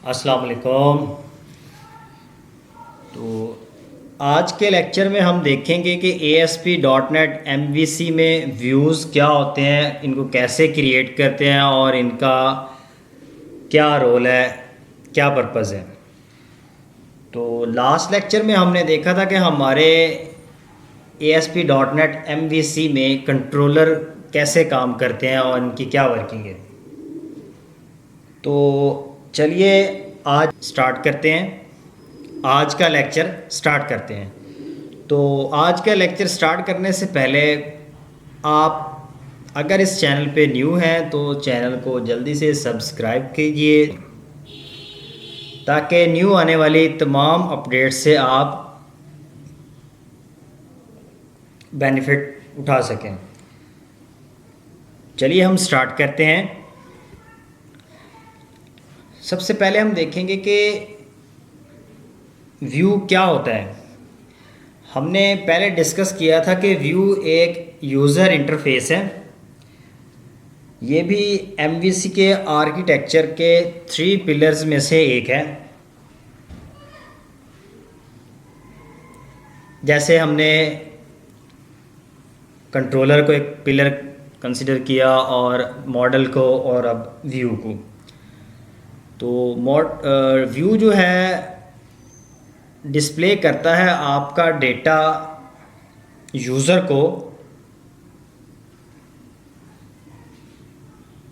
अस्सलाम वालेकुम। तो आज के लेक्चर में हम देखेंगे कि ASP.NET MVC में व्यूज़ क्या होते हैं, इनको कैसे क्रिएट करते हैं और इनका क्या रोल है, क्या पर्पज़ है। तो लास्ट लेक्चर में हमने देखा था कि हमारे ASP.NET MVC में कंट्रोलर कैसे काम करते हैं और इनकी क्या वर्किंग है। तो चलिए आज स्टार्ट करते हैं, आज का लेक्चर स्टार्ट करते हैं। तो आज का लेक्चर स्टार्ट करने से पहले आप अगर इस चैनल पे न्यू हैं तो चैनल को जल्दी से सब्सक्राइब कीजिए ताकि न्यू आने वाली तमाम अपडेट से आप बेनिफिट उठा सकें। चलिए हम स्टार्ट करते हैं। सबसे पहले हम देखेंगे कि व्यू क्या होता है। हमने पहले डिस्कस किया था कि व्यू एक यूज़र इंटरफेस है। ये भी MVC के आर्किटेक्चर के 3 पिलर्स में से एक है। जैसे हमने कंट्रोलर को एक पिलर कंसिडर किया और मॉडल को और अब व्यू को। तो व्यू जो है डिस्प्ले करता है आपका डेटा यूज़र को,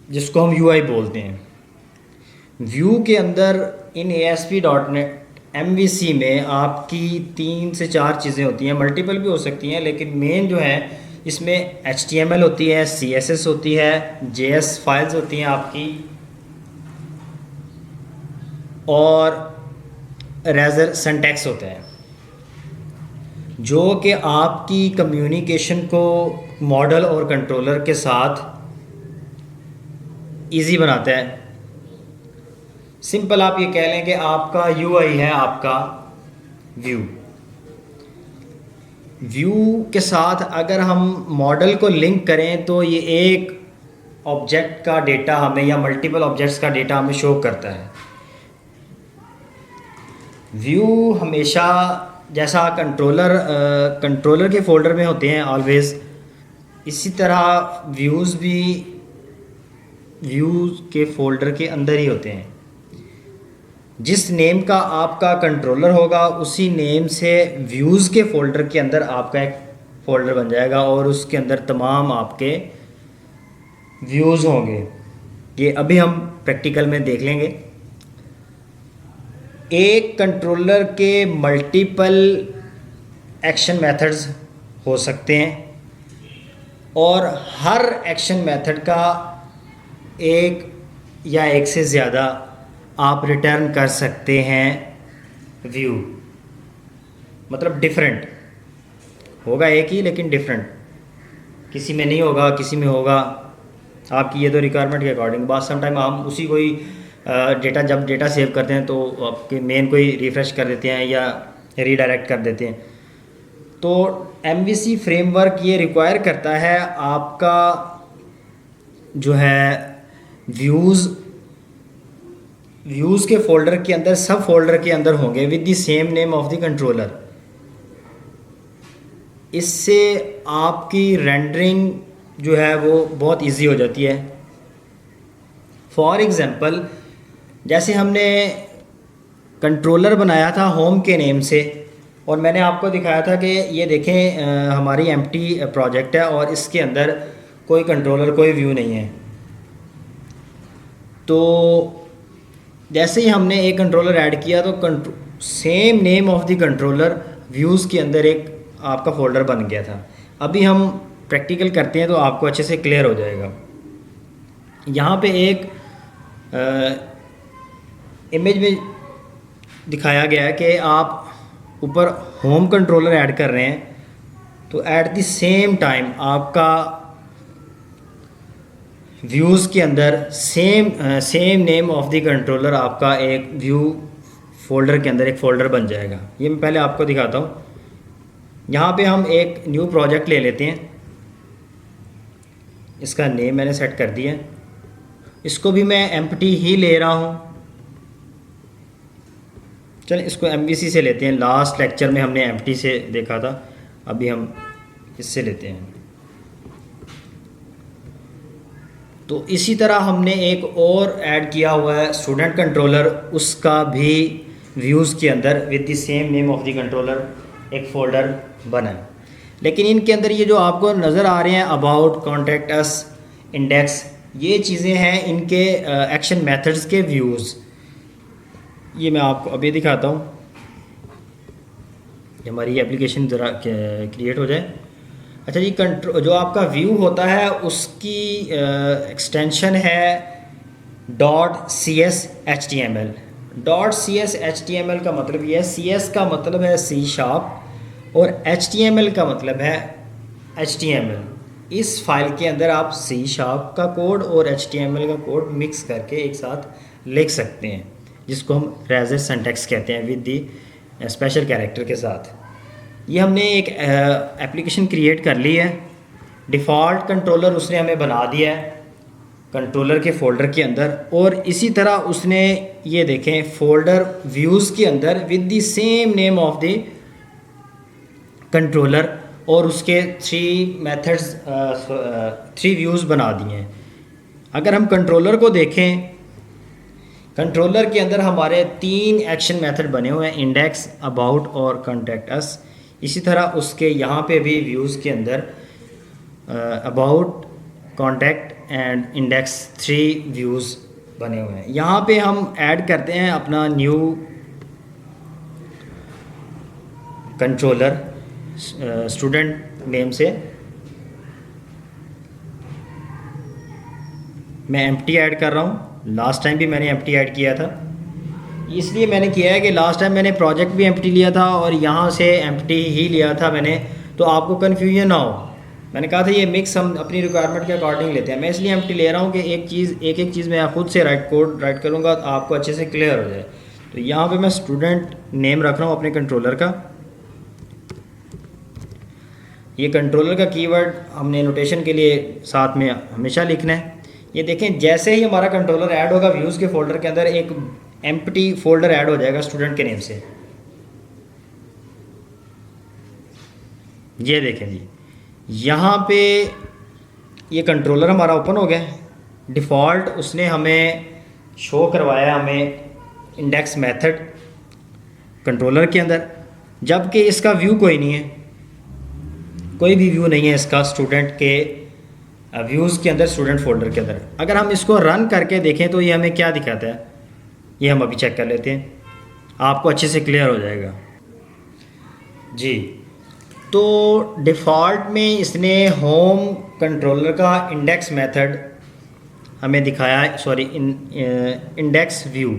जिसको हम UI बोलते हैं। व्यू के अंदर इन ASP.NET MVC में आपकी 3 से 4 चीज़ें होती हैं, मल्टीपल भी हो सकती हैं, लेकिन मेन जो है इसमें HTML होती है, CSS होती है, JS फाइल्स होती हैं आपकी, और रेजर सिंटैक्स होता है जो कि आपकी कम्युनिकेशन को मॉडल और कंट्रोलर के साथ इजी बनाता है। सिंपल आप ये कह लें कि आपका UI है आपका व्यू। व्यू के साथ अगर हम मॉडल को लिंक करें तो ये एक ऑब्जेक्ट का डेटा हमें या मल्टीपल ऑब्जेक्ट्स का डेटा हमें शो करता है। व्यू हमेशा जैसा कंट्रोलर के फोल्डर में होते हैं ऑलवेज़, इसी तरह व्यूज़ भी व्यूज़ के फोल्डर के अंदर ही होते हैं। जिस नेम का आपका कंट्रोलर होगा उसी नेम से व्यूज़ के फोल्डर के अंदर आपका एक फ़ोल्डर बन जाएगा और उसके अंदर तमाम आपके व्यूज़ होंगे। ये अभी हम प्रैक्टिकल में देख लेंगे। एक कंट्रोलर के मल्टीपल एक्शन मेथड्स हो सकते हैं और हर एक्शन मेथड का एक या एक से ज़्यादा आप रिटर्न कर सकते हैं व्यू। मतलब डिफरेंट होगा, एक ही लेकिन डिफरेंट, किसी में नहीं होगा किसी में होगा। आपकी ये तो रिक्वायरमेंट के अकॉर्डिंग बात। समटाइम हम उसी कोई जब डेटा सेव करते हैं तो आपके मेन कोई रिफ़्रेश कर देते हैं या रीडायरेक्ट कर देते हैं। तो MVC फ्रेमवर्क ये रिक्वायर करता है आपका जो है व्यूज़ के फोल्डर के अंदर सब फोल्डर के अंदर होंगे with the same name of the controller. इससे आपकी रेंडरिंग जो है वो बहुत इजी हो जाती है। फॉर एग्ज़ाम्पल जैसे हमने कंट्रोलर बनाया था होम के नेम से और मैंने आपको दिखाया था कि ये देखें हमारी एम्प्टी प्रोजेक्ट है और इसके अंदर कोई कंट्रोलर कोई व्यू नहीं है। तो जैसे ही हमने एक कंट्रोलर ऐड किया तो same name of the controller views के अंदर एक आपका फ़ोल्डर बन गया था। अभी हम प्रैक्टिकल करते हैं तो आपको अच्छे से क्लियर हो जाएगा। यहाँ पे एक इमेज में दिखाया गया है कि आप ऊपर होम कंट्रोलर ऐड कर रहे हैं तो एट द सेम टाइम आपका व्यूज़ के अंदर same name of the controller आपका एक व्यू फोल्डर के अंदर एक फ़ोल्डर बन जाएगा। ये मैं पहले आपको दिखाता हूँ। यहाँ पे हम एक न्यू प्रोजेक्ट ले लेते हैं। इसका नेम मैंने सेट कर दिया। इसको भी मैं एम्प्टी ही ले रहा हूँ। चलें इसको MVC से लेते हैं। लास्ट लेक्चर में हमने एम्प्टी से देखा था, अभी हम इससे लेते हैं। तो इसी तरह हमने एक और ऐड किया हुआ है स्टूडेंट कंट्रोलर, उसका भी व्यूज़ के अंदर with the same name of the controller एक फ़ोल्डर बना है। लेकिन इनके अंदर ये जो आपको नज़र आ रहे हैं अबाउट, कॉन्टैक्ट अस, इंडेक्स, ये चीज़ें हैं इनके एक्शन मेथड्स के व्यूज़। ये मैं आपको अभी दिखाता हूँ, हमारी एप्लीकेशन ज़रा क्रिएट हो जाए। अच्छा जी, जो आपका व्यू होता है उसकी एक्सटेंशन है .cs_html। .cs_html का मतलब ये है, CS का मतलब है C# और HTML का मतलब है HTML। इस फाइल के अंदर आप C# का कोड और HTML का कोड मिक्स करके एक साथ लिख सकते हैं, जिसको हम रेजर सिंटैक्स कहते हैं विद दी स्पेशल कैरेक्टर के साथ। ये हमने एक एप्लीकेशन क्रिएट कर ली है। डिफ़ॉल्ट कंट्रोलर उसने हमें बना दिया है कंट्रोलर के फ़ोल्डर के अंदर, और इसी तरह उसने ये देखें फ़ोल्डर व्यूज़ के अंदर with the same name of the controller, और उसके 3 मेथड्स 3 व्यूज़ बना दिए हैं। अगर हम कंट्रोलर को देखें, कंट्रोलर के अंदर हमारे 3 एक्शन मेथड बने हुए हैं, इंडेक्स, अबाउट और कॉन्टैक्ट अस। इसी तरह उसके यहाँ पे भी व्यूज़ के अंदर about, contact and index 3 views बने हुए हैं। यहाँ पे हम ऐड करते हैं अपना न्यू कंट्रोलर स्टूडेंट नेम से। मैं एम्प्टी ऐड कर रहा हूँ, लास्ट टाइम भी मैंने एम्प्टी ऐड किया था। इसलिए मैंने किया है कि लास्ट टाइम मैंने प्रोजेक्ट भी एम्प्टी लिया था और यहाँ से एम्प्टी ही लिया था मैंने, तो आपको कन्फ्यूजन ना हो। मैंने कहा था ये मिक्स हम अपनी रिक्वायरमेंट के अकॉर्डिंग लेते हैं। मैं इसलिए एम्प्टी ले रहा हूँ कि एक चीज़ मैं खुद से कोड राइट करूँगा तो आपको अच्छे से क्लियर हो जाए। तो यहाँ पे मैं स्टूडेंट नेम रख रहा हूँ अपने कंट्रोलर का। ये कंट्रोलर का कीवर्ड हमने नोटेशन के लिए साथ में हमेशा लिखना है। ये देखें, जैसे ही हमारा कंट्रोलर ऐड होगा व्यूज़ के फ़ोल्डर के अंदर एक एम्प्टी फ़ोल्डर ऐड हो जाएगा स्टूडेंट के नेम से। ये देखें जी, यहाँ पे ये कंट्रोलर हमारा ओपन हो गया। डिफ़ॉल्ट उसने हमें शो करवाया हमें इंडेक्स मेथड कंट्रोलर के अंदर, जबकि इसका व्यू कोई नहीं है, कोई भी व्यू नहीं है इसका स्टूडेंट के व्यूज़ के अंदर, स्टूडेंट फ़ोल्डर के अंदर। अगर हम इसको रन करके देखें तो ये हमें क्या दिखाता है, ये हम अभी चेक कर लेते हैं, आपको अच्छे से क्लियर हो जाएगा जी। तो डिफ़ॉल्ट में इसने होम कंट्रोलर का इंडेक्स मेथड हमें दिखाया, सॉरी इंडेक्स व्यू,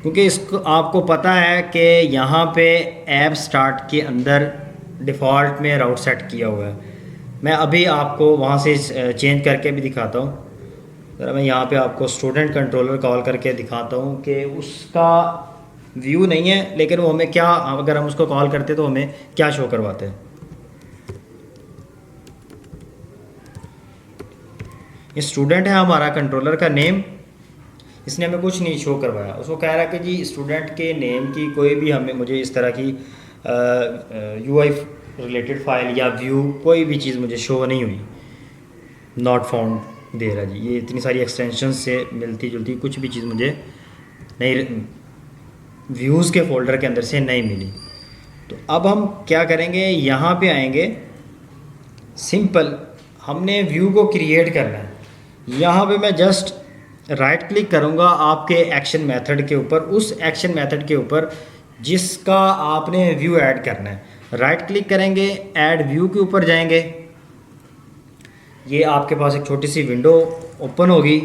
क्योंकि इसको आपको पता है कि यहाँ पे ऐप स्टार्ट के अंदर डिफ़ॉल्ट में राउट सेट किया हुआ है। मैं अभी आपको वहाँ से चेंज करके भी दिखाता हूँ। ज़रा मैं यहाँ पे आपको स्टूडेंट कंट्रोलर कॉल करके दिखाता हूँ कि उसका व्यू नहीं है, लेकिन वो हमें क्या, अगर हम उसको कॉल करते तो हमें क्या शो करवाते हैं। ये स्टूडेंट है हमारा कंट्रोलर का नेम, इसने हमें कुछ नहीं शो करवाया। उसको कह रहा है कि जी स्टूडेंट के नेम की कोई भी मुझे इस तरह की UI रिलेटेड फाइल या व्यू कोई भी चीज़ मुझे शो नहीं हुई, नॉट फाउंड दे रहा जी। ये इतनी सारी एक्सटेंशन से मिलती जुलती कुछ भी चीज़ मुझे नहीं, व्यूज़ के फ़ोल्डर के अंदर से नहीं मिली। तो अब हम क्या करेंगे, यहाँ पे आएंगे, सिंपल हमने व्यू को क्रिएट करना है। यहाँ पे मैं जस्ट राइट क्लिक करूँगा आपके एक्शन मेथड के ऊपर, उस एक्शन मेथड के ऊपर जिसका आपने व्यू ऐड करना है। राइट क्लिक करेंगे, ऐड व्यू के ऊपर जाएंगे, ये आपके पास एक छोटी सी विंडो ओपन होगी।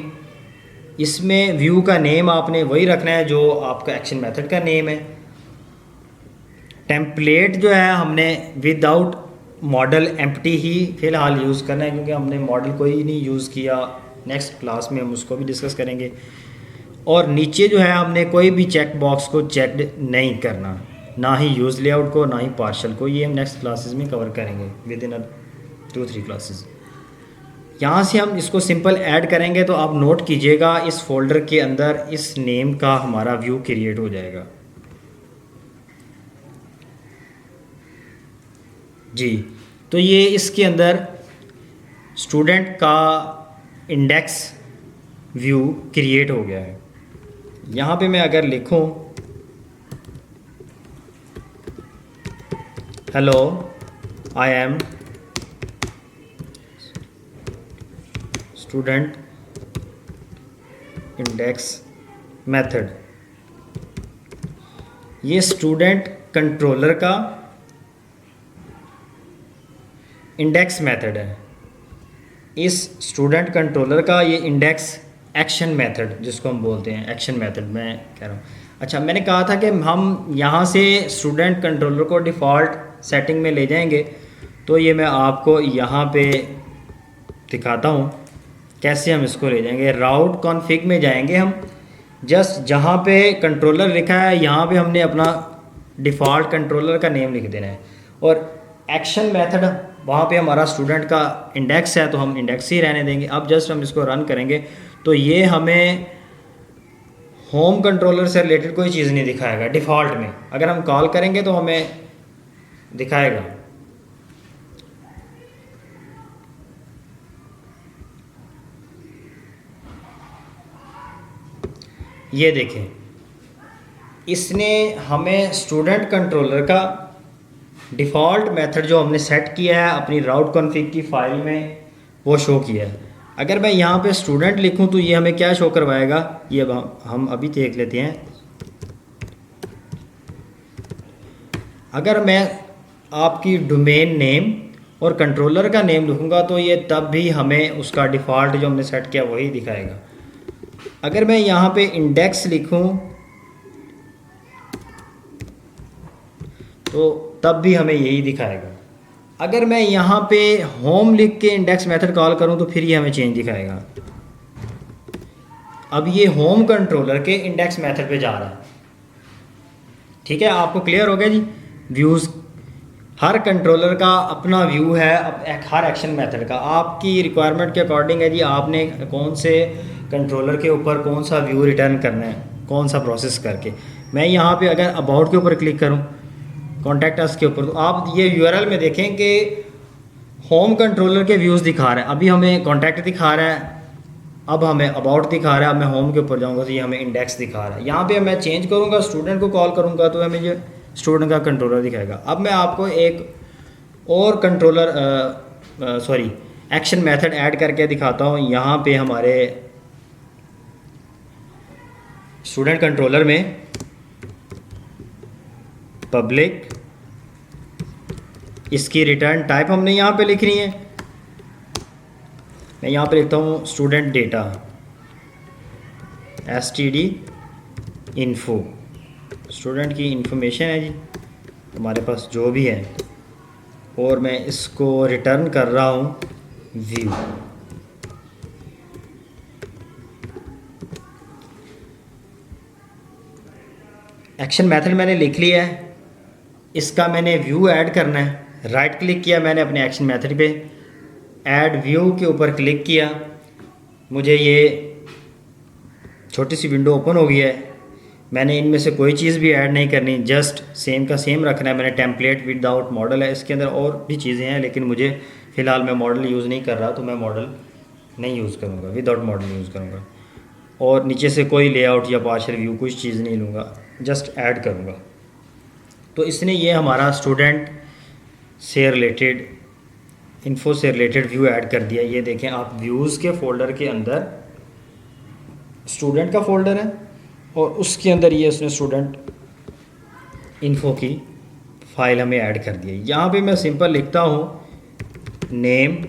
इसमें व्यू का नेम आपने वही रखना है जो आपका एक्शन मेथड का नेम है। टेम्पलेट जो है हमने विदाउट मॉडल एम्प्टी ही फ़िलहाल यूज़ करना है, क्योंकि हमने मॉडल कोई नहीं यूज़ किया। नेक्स्ट क्लास में हम उसको भी डिस्कस करेंगे। और नीचे जो है हमने कोई भी चेक बॉक्स को चेकड नहीं करना, ना ही यूज़ लेआउट को, ना ही पार्शल को। ये हम नेक्स्ट क्लासेस में कवर करेंगे विद इन 2-3 क्लासेस। यहाँ से हम इसको सिंपल ऐड करेंगे तो आप नोट कीजिएगा इस फोल्डर के अंदर इस नेम का हमारा व्यू क्रिएट हो जाएगा। जी, तो ये इसके अंदर स्टूडेंट का इंडेक्स व्यू क्रिएट हो गया है। यहाँ पे मैं अगर लिखूँ hello I am student index method, ये स्टूडेंट कंट्रोलर का इंडेक्स मेथड है। इस स्टूडेंट कंट्रोलर का ये इंडेक्स एक्शन मेथड जिसको हम बोलते हैं, एक्शन मेथड मैं कह रहा हूँ। अच्छा, मैंने कहा था कि हम यहाँ से स्टूडेंट कंट्रोलर को डिफ़ॉल्ट सेटिंग में ले जाएंगे, तो ये मैं आपको यहाँ पे दिखाता हूँ कैसे हम इसको ले जाएंगे। राउट कॉन्फ़िग में जाएंगे हम, जस्ट जहाँ पे कंट्रोलर लिखा है यहाँ पे हमने अपना डिफ़ॉल्ट कंट्रोलर का नेम लिख देना है, और एक्शन मेथड वहाँ पे हमारा स्टूडेंट का इंडेक्स है तो हम इंडेक्स ही रहने देंगे। अब जस्ट हम इसको रन करेंगे तो ये हमें होम कंट्रोलर से रिलेटेड कोई चीज़ नहीं दिखाएगा डिफ़ॉल्ट में। अगर हम कॉल करेंगे तो हमें दिखाएगा। ये देखें, इसने हमें स्टूडेंट कंट्रोलर का डिफ़ॉल्ट मेथड जो हमने सेट किया है अपनी राउट कॉन्फ़िग की फ़ाइल में वो शो किया है। अगर मैं यहाँ पे स्टूडेंट लिखूँ तो ये हमें क्या शो करवाएगा, ये हम अभी देख लेते हैं। अगर मैं आपकी डोमेन नेम और कंट्रोलर का नेम लिखूँगा तो ये तब भी हमें उसका डिफ़ॉल्ट जो हमने सेट किया वही दिखाएगा। अगर मैं यहाँ पे इंडेक्स लिखूँ तो तब भी हमें यही दिखाएगा। अगर मैं यहाँ पे होम लिख के इंडेक्स मेथड कॉल करूँ तो फिर ये हमें चेंज दिखाएगा। अब ये होम कंट्रोलर के इंडेक्स मेथड पे जा रहा है। ठीक है, आपको क्लियर हो गया जी। व्यूज़, हर कंट्रोलर का अपना व्यू है, हर एक्शन मेथड का आपकी रिक्वायरमेंट के अकॉर्डिंग है जी। आपने कौन से कंट्रोलर के ऊपर कौन सा व्यू रिटर्न करना है, कौन सा प्रोसेस करके। मैं यहाँ पे अगर अबाउट के ऊपर क्लिक करूँ, कॉन्टैक्ट अस के ऊपर, तो आप ये यूआरएल में देखें कि होम कंट्रोलर के व्यूज़ दिखा रहा है। अभी हमें कॉन्टैक्ट दिखा रहा है, अब हमें अबाउट दिखा रहा है। अब मैं होम के ऊपर जाऊंगा तो ये हमें इंडेक्स दिखा रहा है। यहाँ पे मैं चेंज करूँगा, स्टूडेंट को कॉल करूँगा तो हमें ये स्टूडेंट का कंट्रोलर दिखाएगा। अब मैं आपको एक और कंट्रोलर एक्शन मेथड ऐड करके दिखाता हूँ। यहाँ पे हमारे स्टूडेंट कंट्रोलर में पब्लिक, इसकी रिटर्न टाइप हमने यहाँ पे लिखनी है। मैं यहाँ पे लिखता हूँ student data std info, student की इंफॉर्मेशन है जी हमारे पास जो भी है, और मैं इसको रिटर्न कर रहा हूँ व्यू। एक्शन मेथड मैंने लिख लिया है, इसका मैंने व्यू ऐड करना है। राइट क्लिक किया मैंने अपने एक्शन मेथड पे, ऐड व्यू के ऊपर क्लिक किया, मुझे ये छोटी सी विंडो ओपन हो गई है। मैंने इनमें से कोई चीज़ भी ऐड नहीं करनी, जस्ट सेम का सेम रखना है। मैंने टेम्पलेट विदाउट मॉडल है, इसके अंदर और भी चीज़ें हैं लेकिन मुझे फ़िलहाल मैं मॉडल यूज़ नहीं कर रहा तो मैं मॉडल नहीं यूज़ करूँगा, विदाउट मॉडल यूज़ करूँगा। और नीचे से कोई लेआउट या पार्शियल व्यू कुछ चीज़ नहीं लूँगा, जस्ट ऐड करूँगा। तो इसने ये हमारा स्टूडेंट से रिलेटेड, इन्फो से रिलेटेड व्यू ऐड कर दिया। ये देखें आप, व्यूज़ के फ़ोल्डर के अंदर स्टूडेंट का फ़ोल्डर है और उसके अंदर ये उसने स्टूडेंट इन्फो की फ़ाइल हमें ऐड कर दी है। यहाँ पे मैं सिंपल लिखता हूँ नेम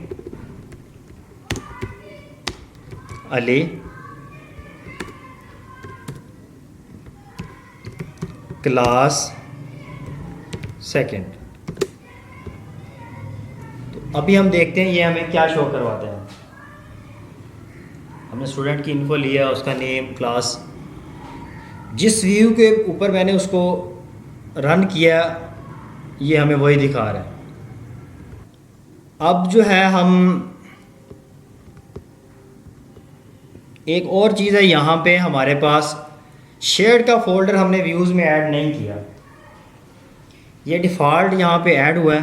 अली क्लास सेकंड। तो अभी हम देखते हैं ये हमें क्या शो करवाते हैं। हमने स्टूडेंट की इन्फो लिया, उसका नेम, क्लास, जिस व्यू के ऊपर मैंने उसको रन किया ये हमें वही दिखा रहा है। अब जो है हम एक और चीज़ है, यहाँ पे हमारे पास शेयर्ड का फ़ोल्डर हमने व्यूज़ में ऐड नहीं किया। ये डिफ़ॉल्ट यहाँ पे ऐड हुआ है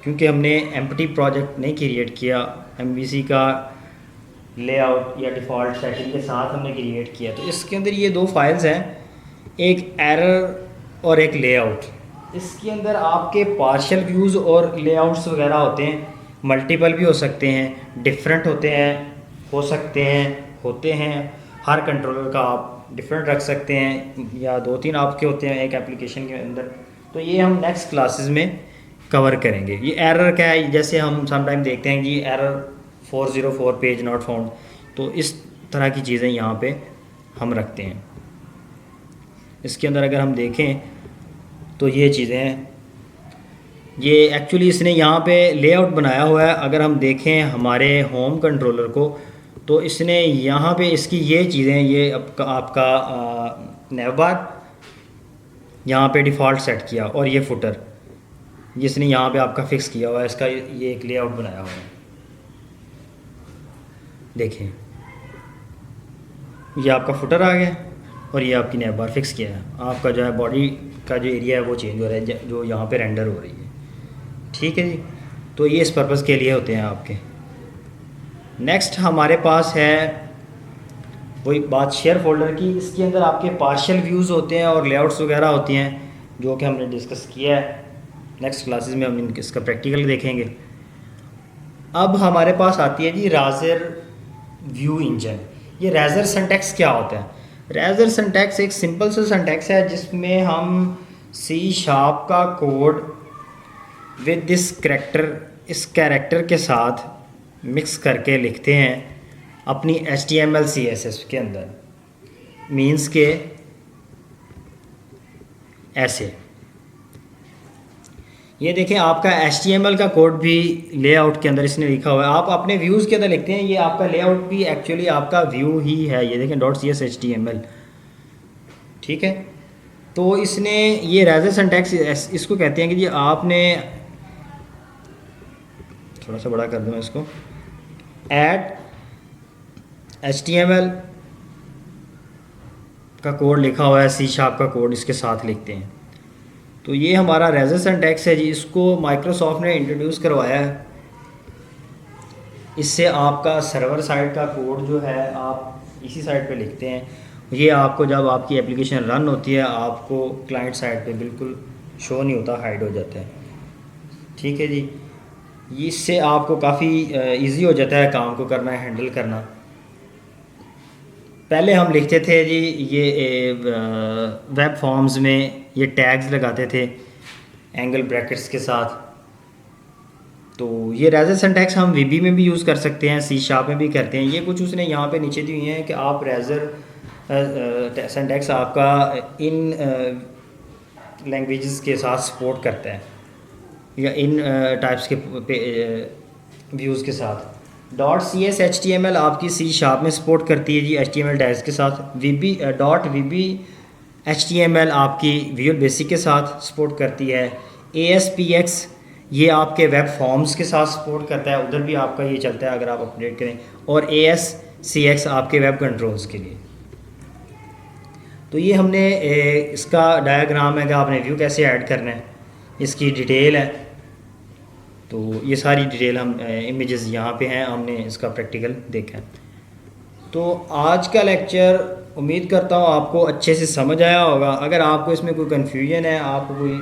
क्योंकि हमने एम्प्टी प्रोजेक्ट नहीं क्रिएट किया, MVC का लेआउट या डिफ़ॉल्ट सेटिंग के साथ हमने क्रिएट किया। तो इसके अंदर ये दो फाइल्स हैं, एक एरर और एक लेआउट। इसके अंदर आपके पार्शियल व्यूज़ और लेआउट्स वगैरह होते हैं, मल्टीपल भी हो सकते हैं, डिफरेंट होते हैं, हो सकते हैं, होते हैं। हर कंट्रोलर का आप डिफरेंट रख सकते हैं या 2-3 आपके होते हैं एक एप्लीकेशन के अंदर। तो ये हम नेक्स्ट क्लासेस में कवर करेंगे। ये एरर क्या है, जैसे हम समटाइम देखते हैं कि एरर 404 पेज नॉट फाउंड, तो इस तरह की चीज़ें यहाँ पे हम रखते हैं। इसके अंदर अगर हम देखें तो ये चीज़ें हैं, ये एक्चुअली इसने यहाँ पे लेआउट बनाया हुआ है। अगर हम देखें हमारे होम कंट्रोलर को, तो इसने यहाँ पे इसकी ये चीज़ें, ये आपका नेवबार यहाँ पे डिफ़ॉल्ट सेट किया, और ये फुटर जिसने यहाँ पे आपका फ़िक्स किया हुआ है, इसका ये एक लेआउट बनाया हुआ है। देखें ये आपका फुटर आ गया और ये आपकी नेवबार फिक्स किया है। आपका जो है बॉडी का जो एरिया है वो चेंज हो रहा है, जो यहाँ पे रेंडर हो रही है। ठीक है जी, तो ये इस पर्पज़ के लिए होते हैं आपके। नेक्स्ट हमारे पास है वही बात शेयर फोल्डर की। इसके अंदर आपके पार्शियल व्यूज़ होते हैं और लेआउट्स वगैरह होती हैं, जो कि हमने डिस्कस किया है। नेक्स्ट क्लासेस में हम इसका प्रैक्टिकल देखेंगे। अब हमारे पास आती है जी राज़र व्यू इंजन। ये राज़र सिंटैक्स क्या होता है? राज़र सिंटैक्स एक सिंपल सा सिंटैक्स है जिसमें हम C# का कोड विद दिस करैक्टर, इस कैरेक्टर के साथ मिक्स करके लिखते हैं अपनी HTML CSS के अंदर। मीन्स के ऐसे, ये देखें आपका HTML का कोड भी लेआउट के अंदर इसने लिखा हुआ है। आप अपने व्यूज़ के अंदर लिखते हैं, ये आपका लेआउट भी एक्चुअली आपका व्यू ही है। ये देखें .cs HTML, ठीक है। तो इसने ये राज़र सिंटैक्स इसको कहते हैं कि जी आपने, थोड़ा सा बड़ा कर दूँ इसको, ऐड HTML का कोड लिखा हुआ है, C# का कोड इसके साथ लिखते हैं। तो ये हमारा राज़र सिंटैक्स है जी, इसको माइक्रोसॉफ्ट ने इंट्रोड्यूस करवाया है। इससे आपका सर्वर साइड का कोड जो है आप इसी साइड पे लिखते हैं, ये आपको जब आपकी एप्लीकेशन रन होती है आपको क्लाइंट साइड पे बिल्कुल शो नहीं होता, हाइड हो जाता है। ठीक है जी, इससे आपको काफ़ी इजी हो जाता है काम को करना, हैंडल करना। पहले हम लिखते थे जी ये वेब फॉर्म्स में ये टैग्स लगाते थे एंगल ब्रैकेट्स के साथ। तो ये राज़र सिंटैक्स हम VB में भी यूज़ कर सकते हैं, C# में भी करते हैं। ये कुछ उसने यहाँ पे नीचे दी हुई हैं कि आप राज़र सिंटैक्स आपका इन लैंग्वेजेस के साथ सपोर्ट करता है या इन टाइप्स के व्यूज़ के साथ। .cs HTML आपकी C# में सपोर्ट करती है जी HTML टैग्स के साथ। .VB HTML आपकी विजुअल बेसिक के साथ सपोर्ट करती है। ASPX ये आपके वेब फॉर्म्स के साथ सपोर्ट करता है, उधर भी आपका ये चलता है अगर आप अपडेट करें। और ASCX आपके वेब कंट्रोल्स के लिए। तो ये हमने इसका डायग्राम है कि आपने व्यू कैसे ऐड करना है, इसकी डिटेल है। तो ये सारी डिटेल हम इमेजेस यहाँ पे हैं, हमने इसका प्रैक्टिकल देखा है। तो आज का लेक्चर उम्मीद करता हूँ आपको अच्छे से समझ आया होगा। अगर आपको इसमें कोई कन्फ्यूजन है, आपको कोई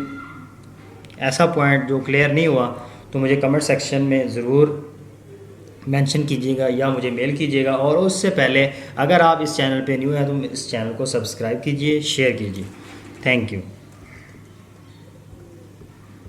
ऐसा पॉइंट जो क्लियर नहीं हुआ, तो मुझे कमेंट सेक्शन में ज़रूर मेंशन कीजिएगा या मुझे मेल कीजिएगा। और उससे पहले अगर आप इस चैनल पे न्यू हैं तो इस चैनल को सब्सक्राइब कीजिए, शेयर कीजिए। Thank you.